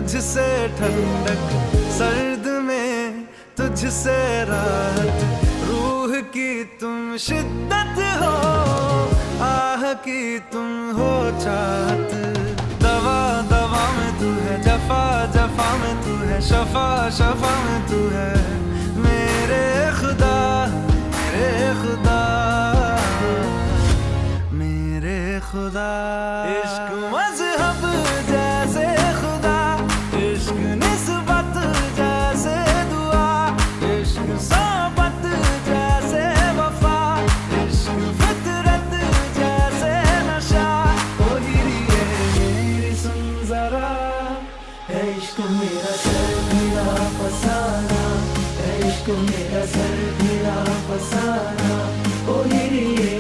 तुझसे ठंडक, सर्द में तुझसे राहत, रूह की तुम शिद्दत हो, आह की तुम हो चाहत। दवा दवा में तू है, जफा जफा में तू है, शफा शफा में तू है, मेरे खुदा मेरे खुदा मेरे खुदा। इश्क मजहब जैसे खुदा, इश्क निस्बत जैसे दुआ, इश्क सोबत जैसे वफा, इश्क फितरत जैसे नशा। ओ हिरिए मेरी सुन जरा, है इश्क मेरा सर्दिया फसाना, है इश्क मेरा सर्दिया फसाना। ओ हिरिए